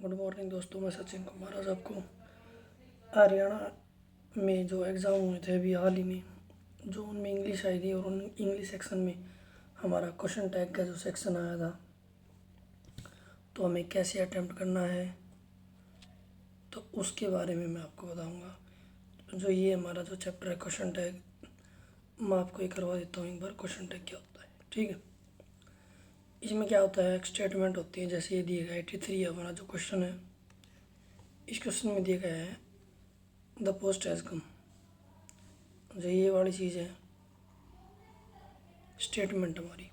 Good morning दोस्तों, मैं सचिन कुमार। आज आपको हरियाणा में जो एग्ज़ाम हुए थे अभी हाल ही में, जो उनमें इंग्लिश आई थी और उन इंग्लिश सेक्शन में हमारा क्वेश्चन टैग का जो सेक्शन आया था, तो हमें कैसे अटेम्प्ट करना है तो उसके बारे में मैं आपको बताऊंगा। जो ये हमारा जो चैप्टर है क्वेश्चन टैग, मैं आपको ये करवा देता हूँ एक बार। क्वेश्चन टैग क्या होता है, ठीक है। इसमें क्या होता है, एक स्टेटमेंट होती है। जैसे ये दिया गया 83 हमारा जो क्वेश्चन है, इस क्वेश्चन में दिया गया है द पोस्ट हैज़ कम। जो ये वाली चीज़ है स्टेटमेंट, हमारी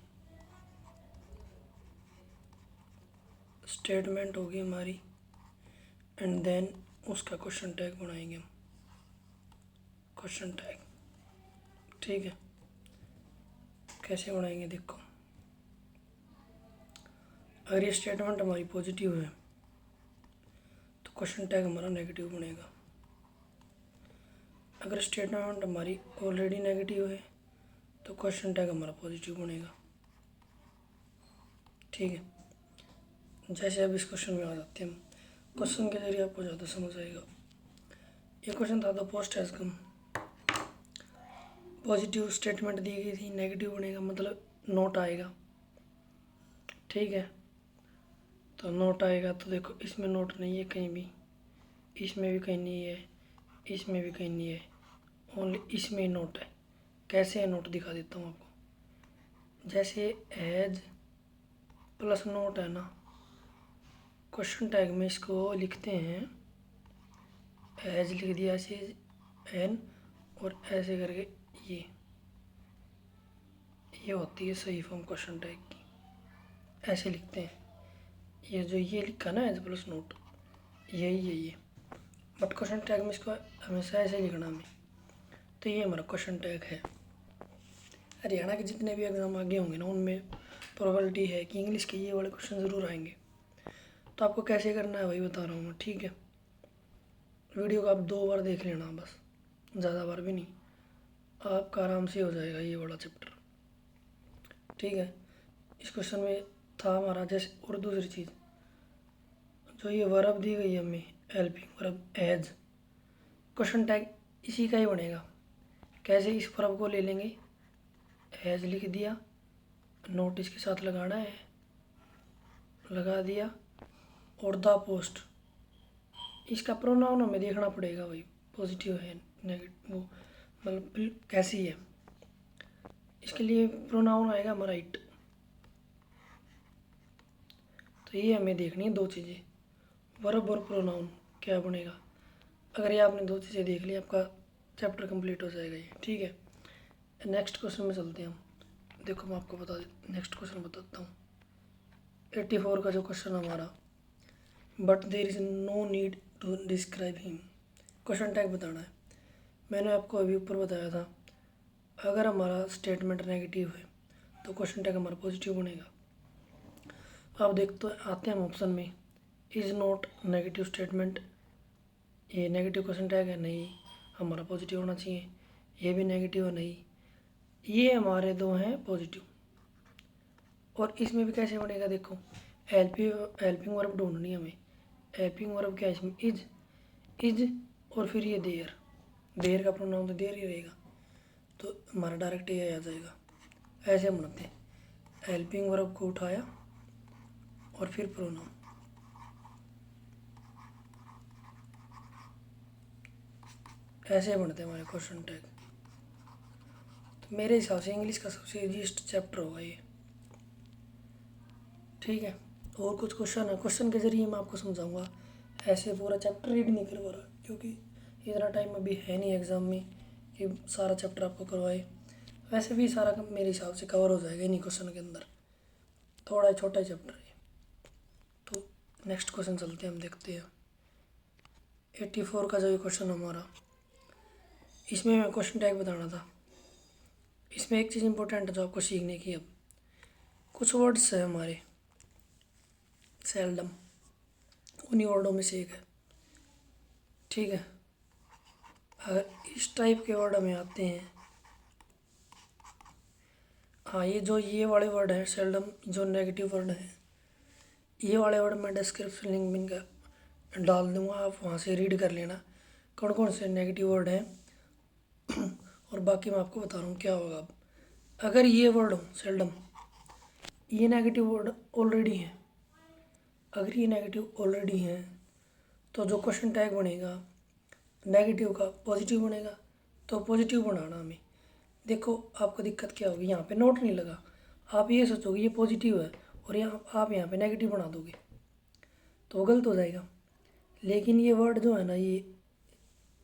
स्टेटमेंट होगी हमारी, एंड देन उसका क्वेश्चन टैग बनाएंगे हम, क्वेश्चन टैग, ठीक है। कैसे बनाएंगे देखो, अगर ये स्टेटमेंट हमारी पॉजिटिव है तो क्वेश्चन टैग हमारा नेगेटिव बनेगा। अगर स्टेटमेंट हमारी ऑलरेडी नेगेटिव है तो क्वेश्चन टैग हमारा पॉजिटिव बनेगा, ठीक है। जैसे अब इस क्वेश्चन में आ जाते हैं हम, क्वेश्चन के जरिए आपको ज़्यादा समझ आएगा। ये क्वेश्चन था the post has come, positive statement दी गई थी, नेगेटिव बनेगा मतलब नोट आएगा, ठीक है। तो नोट आएगा तो देखो इसमें नोट नहीं है कहीं भी, इसमें भी कहीं नहीं है, इसमें भी कहीं नहीं है, ओनली इसमें ही नोट है। कैसे है नोट दिखा देता हूँ आपको। जैसे एज प्लस नोट है ना, क्वेश्चन टैग में इसको लिखते हैं, एज लिख दिया ऐसे एन और ऐसे करके ये होती है सही फॉर्म क्वेश्चन टैग की, ऐसे लिखते हैं। ये जो ये लिखा ना एज प्लस नोट, यही है ये, बट क्वेश्चन टैग में इसको हमेशा ऐसे लिखना हमें। तो ये हमारा क्वेश्चन टैग है। हरियाणा के जितने भी एग्ज़ाम आगे होंगे ना, उनमें प्रोबेबिलिटी है कि इंग्लिश के ये वाले क्वेश्चन ज़रूर आएंगे। तो आपको कैसे करना है वही बता रहा हूँ मैं, ठीक है। वीडियो को आप 2 बार देख लेना बस, ज़्यादा बार भी नहीं, आपका आराम से हो जाएगा ये वाला चैप्टर, ठीक है। इस क्वेश्चन में था हमारा जैसे, और दूसरी चीज़ जो ये वर्ब दी गई है हमें, helping verb as, question tag इसी का ही बनेगा। कैसे, इस वर्ब को ले लेंगे, एज लिख दिया, नोट इसके साथ लगाना है, लगा दिया, और द पोस्ट, इसका प्रोनाउन हमें देखना पड़ेगा भाई, पॉजिटिव है नेगेटिव, वो मतलब कैसी है। इसके लिए प्रोनाउन आएगा हमारा इट। तो ये हमें देखनी है 2 चीज़ें, वर्ब और प्रोनाउन क्या बनेगा। अगर ये आपने 2 चीज़ें देख ली, आपका चैप्टर कंप्लीट हो जाएगा ये, ठीक है। नेक्स्ट क्वेश्चन में चलते हैं हम। देखो मैं आपको नेक्स्ट क्वेश्चन बताता हूँ। 84 का जो क्वेश्चन हमारा, but there is no need to describe him, question tag बताना है। मैंने आपको अभी ऊपर बताया था, अगर हमारा स्टेटमेंट नेगेटिव है तो क्वेश्चन टैग हमारा पॉजिटिव बनेगा। अब देखते आते हैं हम ऑप्शन में, इज़ नॉट नेगेटिव स्टेटमेंट, ये नेगेटिव क्वेश्चन टैग है, नहीं, हमारा पॉजिटिव होना चाहिए। ये भी नेगेटिव है, नहीं, ये हमारे 2 हैं पॉजिटिव। और इसमें भी कैसे बनेगा देखो, हेल्पिंग वर्ब ढूंढनी है हमें। हेल्पिंग वर्ब क्या है इसमें, इज और फिर ये देर का प्रोनाउन तो देर ही रहेगा, तो हमारा डायरेक्ट ये आ जाएगा। ऐसे बनाते हैं, हेल्पिंग वर्ब को उठाया और फिर प्रोनाउन, ऐसे बनते हैं हमारे क्वेश्चन टैग। तो मेरे हिसाब से इंग्लिश का सबसे ईजीएस्ट चैप्टर होगा ये, ठीक है। और कुछ क्वेश्चन है, क्वेश्चन के जरिए मैं आपको समझाऊंगा, ऐसे पूरा चैप्टर रीड नहीं करवा रहा, क्योंकि इतना टाइम अभी है नहीं एग्ज़ाम में कि सारा चैप्टर आपको करवाए। वैसे भी सारा मेरे हिसाब से कवर हो जाएगा इन्हीं क्वेश्चन के अंदर, थोड़ा छोटा चैप्टर है। तो नेक्स्ट क्वेश्चन चलते हैं, हम देखते हैं 84 का जो ये क्वेश्चन हमारा, इसमें मैं क्वेश्चन टैग बताना था। इसमें एक चीज़ इंपॉर्टेंट है जो आपको सीखने की, अब कुछ वर्ड्स है हमारे सेल्डम, उन्हीं वर्डों में से एक है, ठीक है। अगर इस टाइप के वर्ड हमें आते हैं, हाँ, ये वाले वर्ड हैं सेल्डम, जो नेगेटिव वर्ड हैं, ये वाले वर्ड मैं डिस्क्रिप्शन लिंक में डाल दूँगा, आप वहाँ से रीड कर लेना कौन कौन से नेगेटिव वर्ड हैं। और बाकी मैं आपको बता रहा हूँ क्या होगा अब। अगर ये वर्ड हो सेल्डम, ये नेगेटिव वर्ड ऑलरेडी है, अगर ये नेगेटिव ऑलरेडी है तो जो क्वेश्चन टैग बनेगा नेगेटिव का पॉजिटिव बनेगा, तो पॉजिटिव बनाना हमें। देखो आपको दिक्कत क्या होगी, यहाँ पे नोट नहीं लगा, आप ये सोचोगे ये पॉजिटिव है और यहाँ आप यहाँ पे नेगेटिव बना दोगे तो गलत हो जाएगा। लेकिन ये वर्ड जो है ना, ये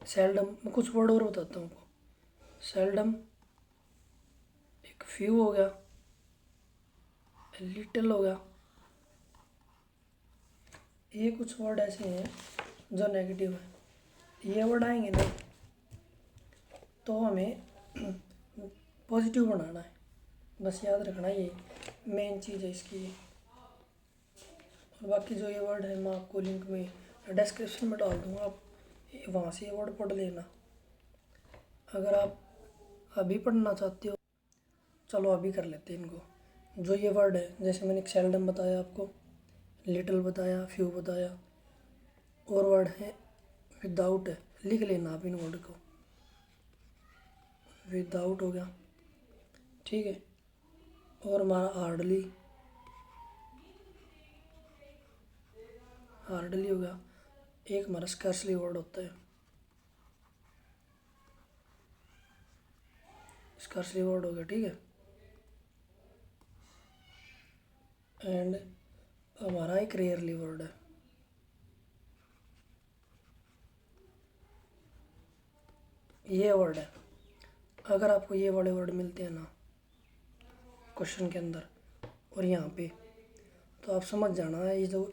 सेल्डम, मैं कुछ वर्ड और बताता हूँ आपको। सेल्डम, एक फ्यू हो गया, लिटिल हो गया, ये कुछ वर्ड ऐसे हैं जो नेगेटिव है। ये वर्ड आएंगे ना तो हमें पॉजिटिव बनाना है, बस याद रखना, ये मेन चीज़ है इसकी ये। और बाकी जो ये वर्ड है मैं आपको लिंक में डिस्क्रिप्शन में डाल दूँगा, आप वहाँ से ये वर्ड पढ़ लेना अगर आप अभी पढ़ना चाहते हो। चलो अभी कर लेते हैं इनको। जो ये वर्ड है, जैसे मैंने सेल्डम बताया आपको, लिटिल बताया, फ्यू बताया, और वर्ड है विदाउट है, लिख लेना आप इन वर्ड को। विदाउट हो गया, ठीक है। और हमारा हार्डली, हार्डली हो गया। एक हमारा स्कैर्सली वर्ड होता है, स्कैर्सली वर्ड हो गया, ठीक है। एंड हमारा एक रेयरली वर्ड है, ये वर्ड है। अगर आपको ये वाले वर्ड मिलते हैं ना क्वेश्चन के अंदर और यहाँ पे, तो आप समझ जाना है ये जो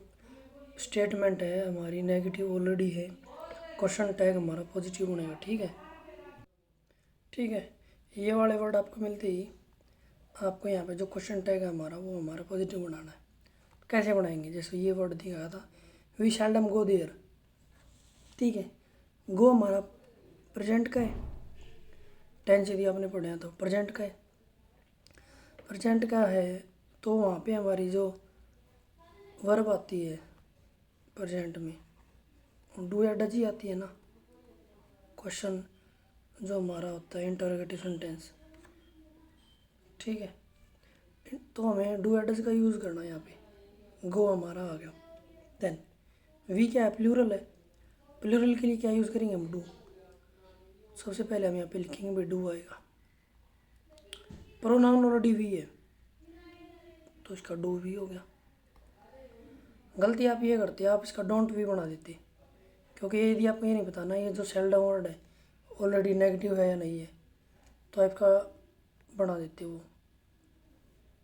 स्टेटमेंट है हमारी नेगेटिव ऑलरेडी है, क्वेश्चन टैग हमारा पॉजिटिव बनेगा, ठीक है। ठीक है, ये वाले वर्ड आपको मिलते ही आपको यहाँ पे जो क्वेश्चन टैग है हमारा, वो हमारा पॉजिटिव बनाना है। कैसे बनाएंगे, जैसे ये वर्ड दिया था वी सेल्डम गो देयर, ठीक है। गो हमारा प्रेजेंट का है, टेंस यदि आपने पढ़े हैं तो प्रेजेंट का है, प्रेजेंट का है तो वहाँ पे हमारी जो वर्ब आती है प्रेजेंट में, डू या डज ही आती है ना। क्वेश्चन जो हमारा होता है इंटरोगेटिव सेंटेंस, ठीक है, तो हमें डू या डज का यूज़ करना है यहाँ पे। गो हमारा आ गया, देन वी क्या है, प्लूरल है, प्लूरल के लिए क्या यूज़ करेंगे हम, डू। सबसे पहले हम यहाँ पे लिखेंगे भाई डू आएगा, प्रोनाउन ऑलरेडी वी है तो इसका डू वी हो गया। गलती आप ये करते हैं, आप इसका डोंट वी बना देते, क्योंकि यदि आपको ये नहीं बताना ये जो सेल्डम वर्ड है ऑलरेडी नेगेटिव है या नहीं है, तो आपका बना देते वो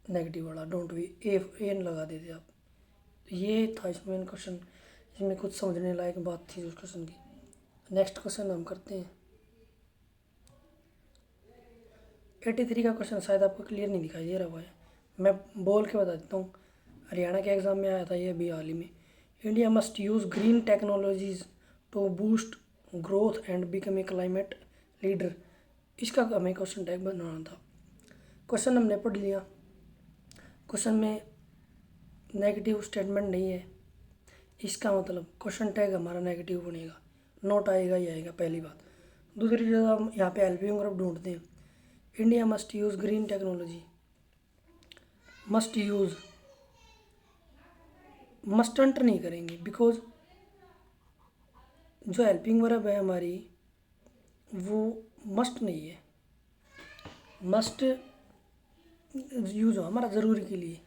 नेगेटिव वाला डोंट वी, एन लगा देते आप। तो ये था इसमें क्वेश्चन, इसमें कुछ समझने लायक बात थी उस क्वेश्चन की। नेक्स्ट क्वेश्चन हम करते हैं। 83 का क्वेश्चन शायद आपको क्लियर नहीं दिखाई दे रहा हुआ है, मैं बोल के बता देता हूँ। हरियाणा के एग्ज़ाम में आया था ये अभी हाल ही में। India must use green technologies to boost growth and become a climate leader, इसका हमें क्वेश्चन टैग बनाना था। क्वेश्चन हमने पढ़ लिया, क्वेश्चन में नेगेटिव स्टेटमेंट नहीं है, इसका मतलब क्वेश्चन टैग हमारा नेगेटिव बनेगा, नोट आएगा ही आएगा, पहली बात। दूसरी चीज़ हम यहाँ पे हेल्पिंग वर्ब ढूंढते हैं, India must use green technology, must use, must enter नहीं करेंगे, बिकॉज जो हेल्पिंग वर्ब है हमारी वो मस्ट नहीं है, मस्ट यूज़ हो हमारा ज़रूरी के लिए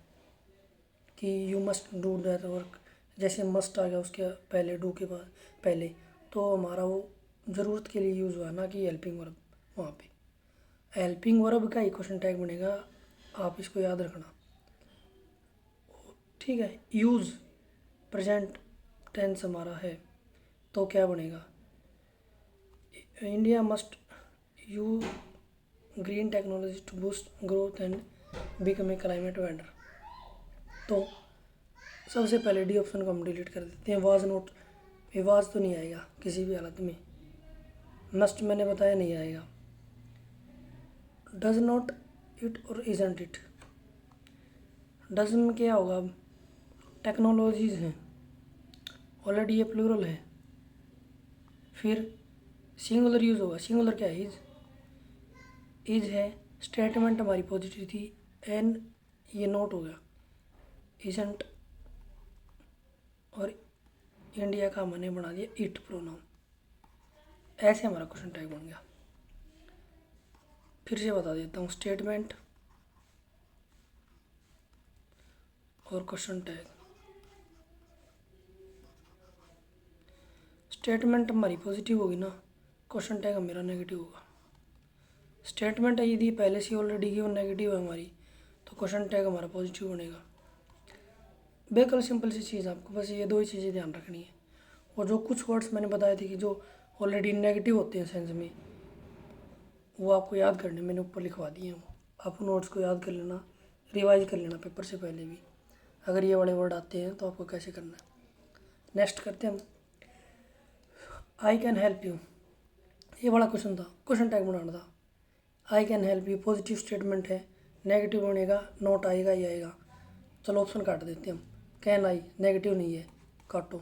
कि you must do that work, जैसे मस्ट आ गया उसके पहले, डू के बाद पहले, तो हमारा वो ज़रूरत के लिए यूज़ हुआ, ना कि हेल्पिंग वर्ब। वहाँ पे हेल्पिंग वर्ब का ही क्वेश्चन टैग बनेगा, आप इसको याद रखना, ठीक है। यूज़ प्रेजेंट टेंस हमारा है तो क्या बनेगा, India must use green technology to boost growth and become a climate vendor. तो सबसे पहले डी ऑप्शन को हम डिलीट कर देते हैं। वाज नोट, ये वाज तो नहीं आएगा किसी भी हालत में, मस्ट मैंने बताया नहीं आएगा, डज नॉट इट और इजंट इट, डज में क्या होगा, अब टेक्नोलॉजीज़ हैं ऑलरेडी ये प्लूरल है। फिर सिंगुलर यूज़ होगा। सिंगुलर क्या है? इज है। स्टेटमेंट हमारी पॉजिटिव थी। एन ये नोट हो गया। इजंट और इंडिया का मैंने बना दिया इट प्रोनाउन। ऐसे हमारा क्वेश्चन टैग बन गया। फिर से बता देता हूँ, स्टेटमेंट और क्वेश्चन टैग। स्टेटमेंट हमारी पॉजिटिव होगी ना, क्वेश्चन टैग मेरा नेगेटिव होगा। स्टेटमेंट यदि पहले से ऑलरेडी गिवन नेगेटिव है हमारी, तो क्वेश्चन टैग हमारा पॉजिटिव बनेगा। बिल्कुल सिंपल सी चीज़, आपको बस ये दो ही चीज़ें ध्यान रखनी है। और जो कुछ वर्ड्स मैंने बताए थे कि जो ऑलरेडी नेगेटिव होते हैं सेंस में, वो आपको याद करने मैंने ऊपर लिखवा दिए हैं। वो आप नोट्स को याद कर लेना, रिवाइज कर लेना पेपर से पहले भी, अगर ये वाले वर्ड आते हैं तो आपको कैसे करना है। नेक्स्ट करते हैं हम, आई कैन हेल्प यू। ये बड़ा क्वेश्चन था, क्वेश्चन टैग बनाना था। I can help you positive statement है, नेगेटिव बनेगा, नोट आएगा ही आएगा। चलो ऑप्शन काट देते हैं हम। कैन आई नेगेटिव नहीं है, काटो।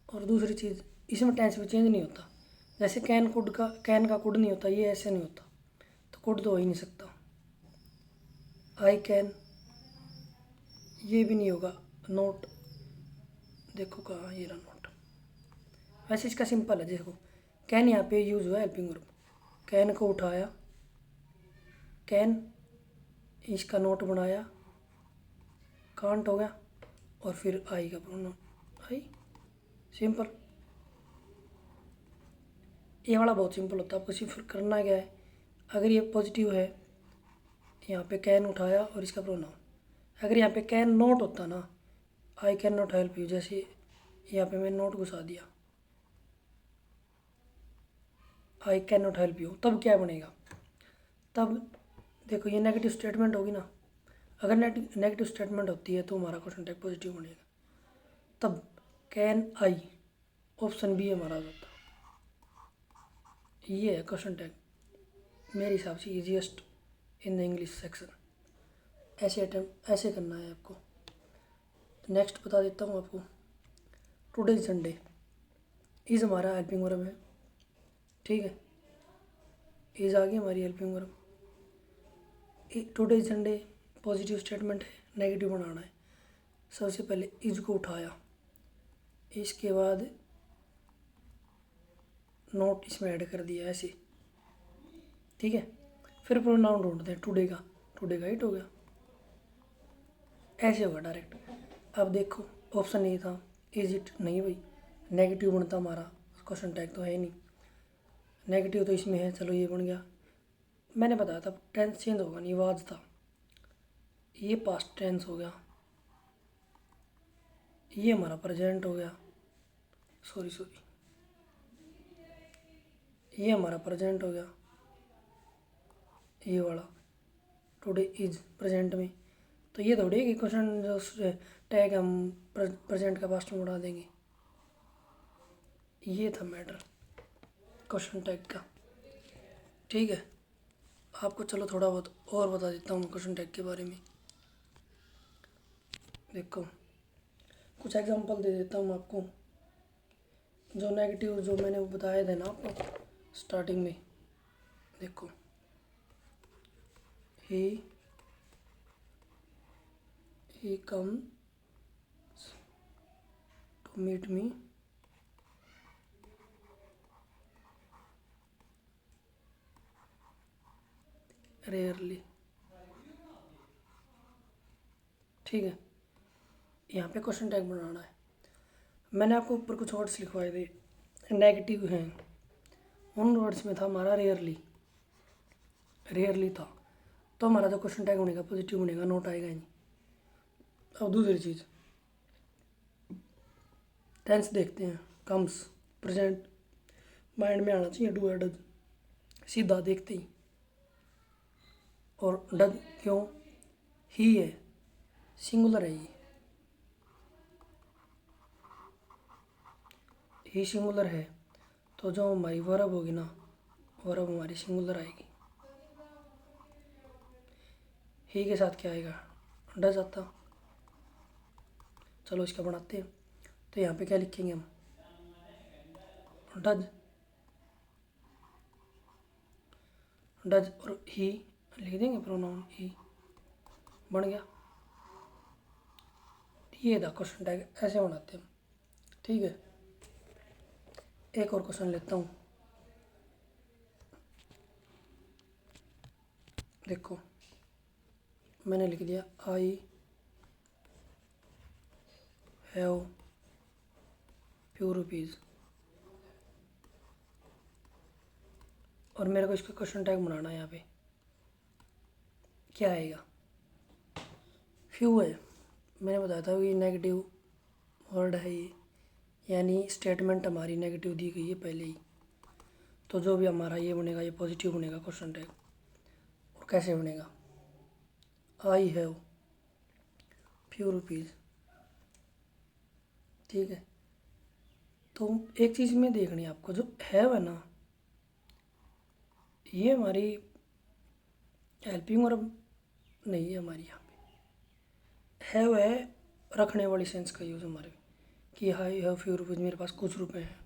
और दूसरी चीज़, इसमें टेंस में चेंज नहीं होता। जैसे कैन कुड का, कैन का कुड नहीं होता, ये ऐसे नहीं होता, तो कुड तो हो ही नहीं सकता। आई कैन ये भी नहीं होगा। नोट देखो कहाँ, ये रहा नोट। वैसे इसका सिंपल है, देखो कैन यहाँ पे यूज़ हुआ हेल्पिंग वर्ब। कैन को उठाया, कैन इसका नोट बनाया, कांट हो गया, और फिर आई का प्रोनाउन आई। सिंपल। ये वाला बहुत सिंपल होता है। आपको सिर्फ करना क्या है, अगर ये पॉजिटिव है, यहाँ पे कैन उठाया और इसका प्रोनाउन। अगर यहाँ पे कैन नॉट होता ना, I can not help you, जैसे यहाँ पे मैंने नोट घुसा दिया, I can not help you, तब क्या बनेगा? तब देखो ये नेगेटिव स्टेटमेंट होगी ना। अगर नेगेटिव स्टेटमेंट होती है तो हमारा क्वेश्चन टैग पॉजिटिव बनेगा। तब कैन आई, ऑप्शन बी हमारा आ जाता। ये है क्वेश्चन टैग मेरे हिसाब से easiest in the English section. ऐसे अटैम्प्ट ऐसे करना है आपको। नेक्स्ट बता देता हूँ आपको, टुडे संडे इज़ हमारा हेल्पिंग वर्ब है, ठीक है। इज़ आ गई हमारी helping verb. Today Sunday positive statement है, नेगेटिव बनाना है। सबसे पहले इज को उठाया, इसके बाद नोट इसमें ऐड कर दिया ऐसे, ठीक है। फिर प्रोनाउन ढूंढते हैं, टुडे का इट हो गया। ऐसे होगा डायरेक्ट। अब देखो ऑप्शन ए था, इज इट नहीं भाई, नेगेटिव बनता हमारा, क्वेश्चन टैग तो है नहीं। नेगेटिव तो इसमें है, चलो ये बन गया। मैंने बताया था टेंस चेंज होगा नहीं, वाज था, ये पास्ट टेंस हो गया, ये हमारा प्रेजेंट हो गया, सॉरी ये हमारा प्रेजेंट हो गया, ये वाला टुडे इज प्रेजेंट में। तो ये थोड़ी है कि क्वेश्चन जो टैग हम प्रेजेंट का पास्ट में बढ़ा देंगे। ये था मैटर क्वेश्चन टैग का, ठीक है। आपको चलो थोड़ा बहुत और बता देता हूँ क्वेश्चन टैग के बारे में। देखो कुछ एग्जांपल दे देता हूँ आपको। जो नेगेटिव जो मैंने बताए थे ना आपको स्टार्टिंग में, देखो ही comes to meet me rarely, ठीक है। यहाँ पे क्वेश्चन टैग बनाना है। मैंने आपको ऊपर कुछ वर्ड्स लिखवाए थे नेगेटिव हैं, उन वर्ड्स में था हमारा रेयरली था, तो हमारा जो क्वेश्चन टैग बनेगा पॉजिटिव बनेगा, नोट आएगा ही नहीं। अब दूसरी चीज़, टेंस देखते हैं, कम्स प्रेजेंट माइंड में आना चाहिए, डू या डज सीधा देखते ही। और डज क्यों, ही है, सिंगुलर है, ये सिंगुलर है, तो जो हमारी वर्ब होगी ना, वर्ब हमारी सिंगुलर आएगी। ही के साथ क्या आएगा, डज आता। चलो इसका बनाते हैं। तो यहाँ पे क्या लिखेंगे हम, डज, डज और ही लिख देंगे, प्रोनाउन ही बन गया। ये था क्वेश्चन टैग, ऐसे बनाते हैं हम, ठीक है। एक और क्वेश्चन लेता हूँ, देखो मैंने लिख दिया आई हैव फ्यू रुपीज़, और मेरे को इसका क्वेश्चन टैग बनाना है। यहाँ पे क्या आएगा, फ्यू है, मैंने बताया था कि नेगेटिव वर्ड है ये, यानी स्टेटमेंट हमारी नेगेटिव दी गई है पहले ही, तो जो भी हमारा ये बनेगा ये पॉजिटिव बनेगा क्वेश्चन टैग। और कैसे बनेगा, आई हैव फ्यू रुपीज़, ठीक है। तो एक चीज़ में देखनी है आपको, जो हैव है ना, ये हमारी हेल्पिंग वर्ब नहीं है हमारी, यहाँ पे हैव है रखने वाली सेंस का यूज़ हमारे, कि आई हैव फ्यू रुपीज़, मेरे पास कुछ रुपए हैं।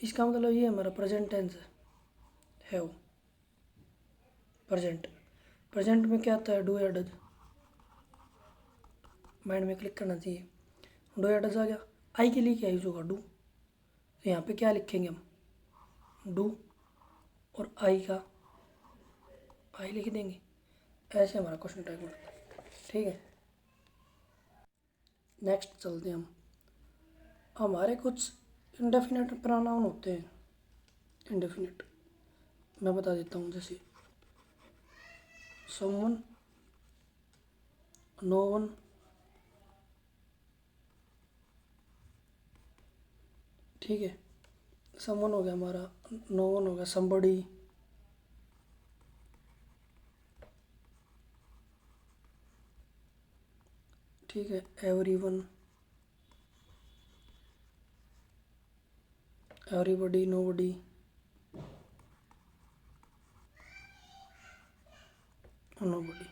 इसका मतलब ये हमारा प्रेजेंट टेंस है, हैव प्रेजेंट। प्रेजेंट में क्या आता है, डू या डज, माइंड में क्लिक करना चाहिए। डू या डज आ गया, आई के लिए क्या यूज होगा, डू, तो यहाँ पे क्या लिखेंगे हम, डू और आई का आई लिख देंगे। ऐसे हमारा क्वेश्चन टैग बनता है, ठीक है। नेक्स्ट चलते हैं हम, हमारे कुछ इंडेफिनेट प्रोनाउन होते हैं, इंडेफिनेट मैं बता देता हूँ, जैसे समवन, नो वन, ठीक है। समवन हो गया हमारा, नो वन हो गया समबडी, ठीक है। एवरीवन, एवरीबडी, नोबडी, नोबडी,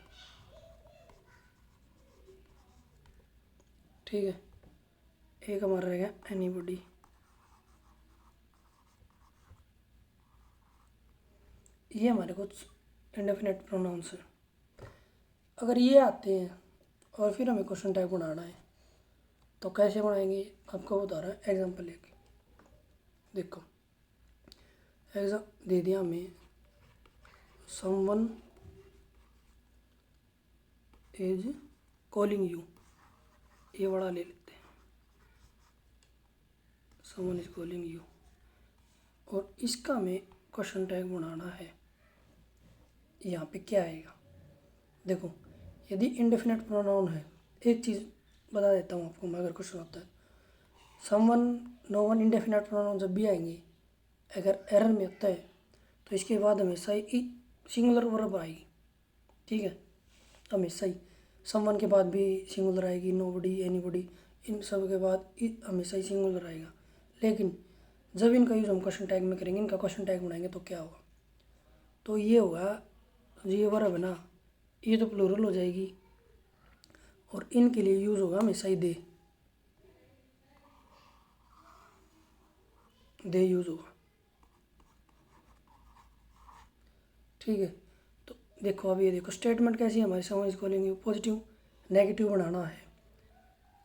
ठीक है। एक हमारा रह गया एनीबडी, ये हमारे कुछ इंडेफिनेट प्रोनाउंस हैं। अगर ये आते हैं और फिर हमें क्वेश्चन टैग बनाना है, तो कैसे बनाएंगे आपको बता रहा है एग्जाम्पल लेके। देखो एग्जाम दे दिया हमें, समवन इज कॉलिंग यू, ये बड़ा ले लेते हैं, समवन इज कॉलिंग यू, और इसका हमें क्वेश्चन टैग बनाना है। यहाँ पे क्या आएगा, देखो यदि इंडेफिनेट प्रोनाउन है, एक चीज़ बता देता हूँ आपको मैं, अगर क्वेश्चन होता है someone, no one, indefinite pronoun जब भी आएंगे, अगर एरर में होता है तो इसके बाद हमेशा ही सिंगुलर वर्ब आएगी, ठीक है, हमेशा ही। समवन के बाद भी सिंगुलर आएगी, नोबडी, एनीबडी, इन सब के बाद हमेशा ही सिंगुलर आएगा। लेकिन जब इनका यूज़ हम क्वेश्चन टैग में करेंगे, इनका क्वेश्चन टैग बनाएंगे, तो क्या होगा, तो ये होगा, ये वर्ब है ना, ये तो प्लूरल हो जाएगी, और इनके लिए यूज़ होगा हमेशा ही दे यूज़ होगा, ठीक है। तो देखो अब ये देखो स्टेटमेंट कैसी है हमारी, someone is calling you, positive negative बनाना है,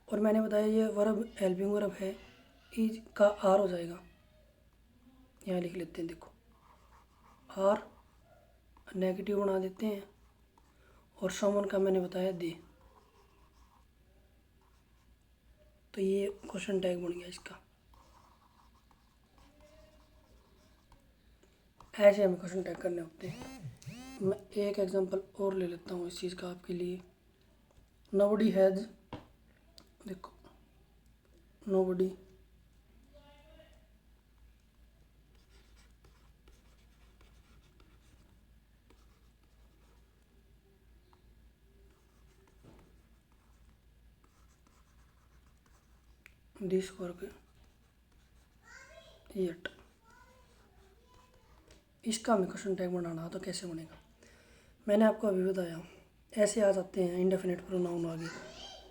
और मैंने बताया ये वर्ब हेल्पिंग वर्ब है, इज का आर हो जाएगा, यहाँ लिख लेते हैं, देखो आर नेगेटिव बना देते हैं, और समवन का मैंने बताया दे, तो ये क्वेश्चन टैग बन गया इसका। ऐसे हमें क्वेश्चन टैग करने होते हैं। मैं एक एग्जांपल और ले लेता हूँ इस चीज़ का आपके लिए, नोबडी हैज़, देखो नोबडी, दिस वर्क येट, इसका हमें क्वेश्चन टैग बनाना हो तो कैसे बनेगा, मैंने आपको अभी बताया, ऐसे आ जाते हैं इंडेफिनेट प्रोनाउन आगे,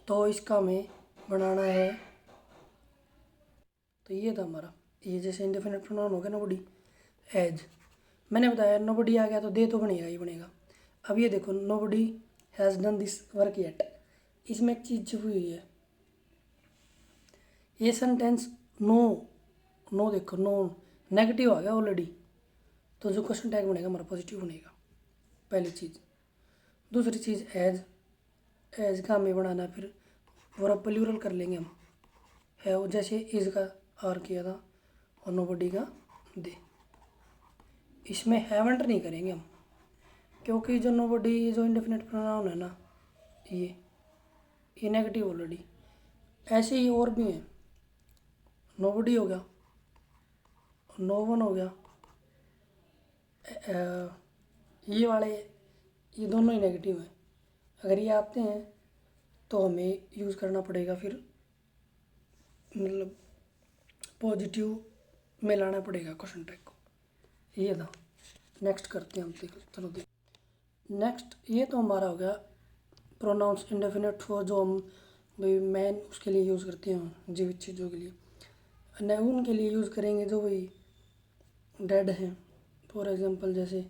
तो इसका हमें बनाना है, तो ये था हमारा। ये जैसे इंडेफिनिट प्रोनाउन हो गया नोबडी, एज मैंने बताया नोबडी आ गया तो दे तो बनेगा ही बनेगा। अब ये देखो nobody has done this work yet, इसमें एक चीज़ छुपी हुई है। ये सेंटेंस नो, नो देखो नो नेगेटिव आ गया ऑलरेडी, तो जो क्वेश्चन टैग बनेगा हमारा पॉजिटिव बनेगा, पहली चीज़। दूसरी चीज़ एज का हमें बनाना है, फिर वर्ब प्लूरल कर लेंगे हम, है वो जैसे इज का आर किया था और नोबडी का दे। इसमें हैवंट नहीं करेंगे हम, क्योंकि जो नोबडी जो इंडेफिनिट प्रोनाउन है ना, ये नेगेटिव ऑलरेडी। ऐसे ही और भी हैं, नोबडी हो गया, नो वन हो गया, ये वाले ये दोनों ही नेगेटिव हैं। अगर ये आते हैं तो हमें यूज़ करना पड़ेगा, फिर मतलब पॉजिटिव में लाना पड़ेगा क्वेश्चन टैग को। ये था। नेक्स्ट करते हैं हम, देख चलो देख। नेक्स्ट ये तो हमारा हो गया प्रोनाउंस इंडेफिनिट फॉर, जो हम भाई मैन उसके लिए यूज़ करते हैं जीवित चीज़ों के लिए। नाउन के लिए यूज़ करेंगे जो भाई डेड हैं। फॉर एग्जांपल जैसे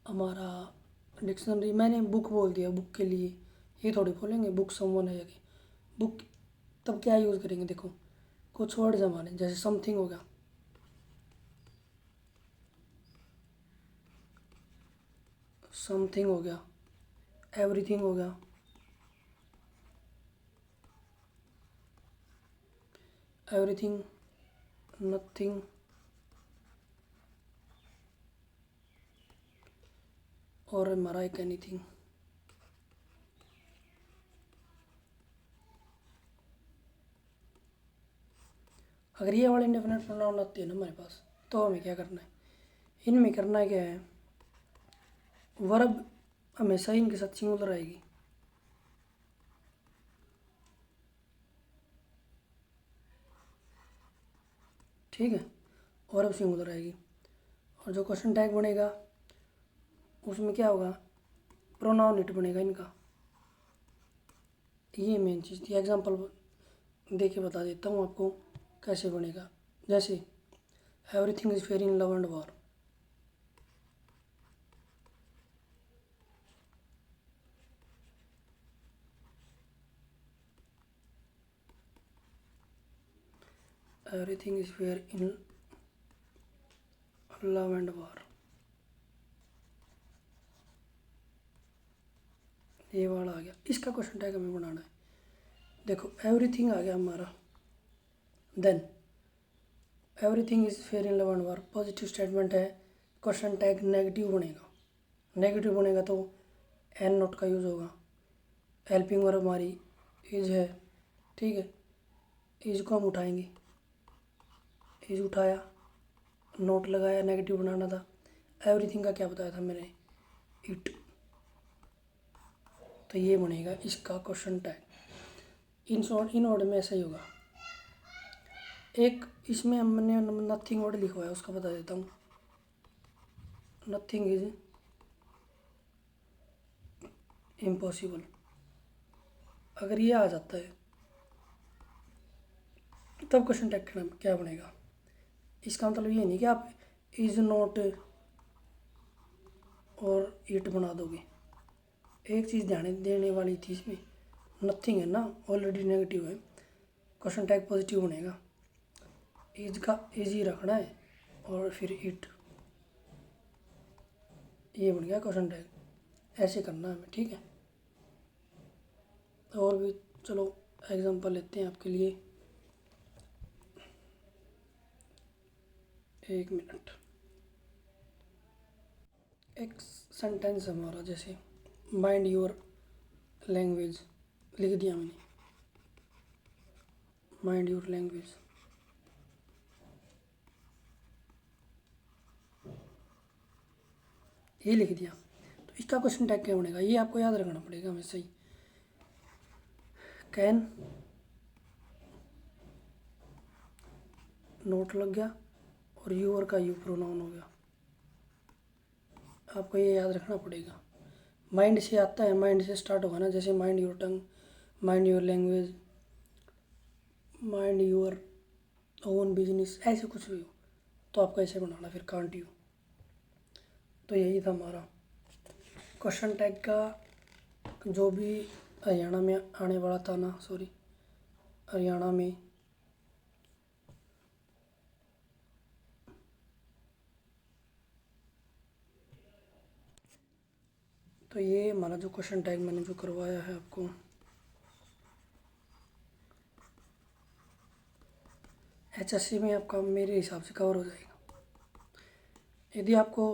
हमारा डिक्शनरी, मैंने बुक बोल दिया बुक के लिए, ये थोड़ी बोलेंगे बुक समवन है कि बुक। तब क्या यूज़ करेंगे, देखो कुछ वर्ड्स हमारे जैसे समथिंग हो गया, समथिंग हो गया, एवरीथिंग हो गया, एवरीथिंग, नथिंग, और हमारा एक एनीथिंग। अगर ये वाले इंडेफिनिट प्रोनाउन आते हैं ना हमारे पास, तो हमें क्या करना है, इनमें करना क्या है, वर्ब हमेशा इनके साथ सिंगुलर आएगी। ठीक है, वर्ब सिंगुलर आएगी, और जो क्वेश्चन टैग बनेगा उसमें क्या होगा, प्रोनाउन इट बनेगा इनका। ये मेन चीज़ थी। एग्जांपल दे के बता देता हूँ आपको कैसे बनेगा। जैसे everything is fair in love and war, everything is fair in love and war, ये वाला आ गया। इसका क्वेश्चन टैग हमें बनाना है। देखो एवरीथिंग आ गया हमारा, then everything is fair in love and war positive statement है, क्वेश्चन टैग नेगेटिव बनेगा। नेगेटिव बनेगा तो एन नोट का यूज़ होगा। हेल्पिंग वर्ब हमारी इज है, ठीक है, इज को हम उठाएंगे, इज उठाया, नोट लगाया, नेगेटिव बनाना था। एवरीथिंग का क्या बताया था मैंने, इट, तो ये बनेगा इसका क्वेश्चन टैग। इन ऑर्डर में ऐसा ही होगा। एक इसमें हमने नथिंग वर्ड लिखवाया, उसका बता देता हूँ। नथिंग इज इम्पॉसिबल, अगर ये आ जाता है तब क्वेश्चन टैग क्या बनेगा। इसका मतलब ये नहीं कि आप इज नॉट और इट बना दोगे। एक चीज़ ध्यान देने वाली थी इसमें, नथिंग है ना ऑलरेडी नेगेटिव है, क्वेश्चन टैग पॉजिटिव बनेगा। इज का इज ही रखना है और फिर इट, ये बन गया क्वेश्चन टैग। ऐसे करना है हमें, ठीक है। और भी चलो एग्जांपल लेते हैं आपके लिए, एक मिनट। एक सेंटेंस हमारा जैसे माइंड योर लैंग्वेज, लिख दिया मैंने, माइंड योर लैंग्वेज। ये लिख दिया, तो इसका क्वेश्चन टैग क्या बनेगा, ये आपको याद रखना पड़ेगा हमेशा ही। कैन नोट लग गया और यूर का यू प्रोनाउन हो गया, आपको ये याद रखना पड़ेगा। माइंड से आता है, माइंड से स्टार्ट होगा ना, जैसे mind your tongue, mind your language, mind your own business, ऐसे कुछ भी हो तो आपको ऐसे बनाना फिर कांट यू। तो यही था हमारा क्वेश्चन टैग का जो भी हरियाणा में आने वाला था ना, सॉरी हरियाणा में तो ये हमारा जो क्वेश्चन टैग मैंने जो करवाया है आपको, HSC में आपका मेरे हिसाब से कवर हो जाएगा। यदि आपको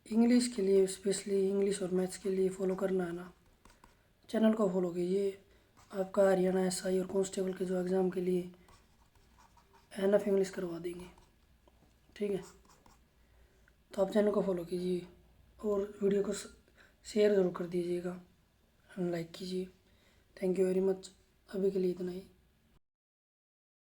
इंग्लिश के लिए, स्पेशली इंग्लिश और मैथ्स के लिए फॉलो करना है ना, चैनल को फॉलो कीजिए। आपका हरियाणा SI और कांस्टेबल के जो एग्ज़ाम के लिए एनफ इंग्लिश करवा देंगे, ठीक है। तो आप चैनल को फॉलो कीजिए और वीडियो को शेयर ज़रूर कर दीजिएगा, लाइक कीजिए। Thank you very much. अभी के लिए इतना ही।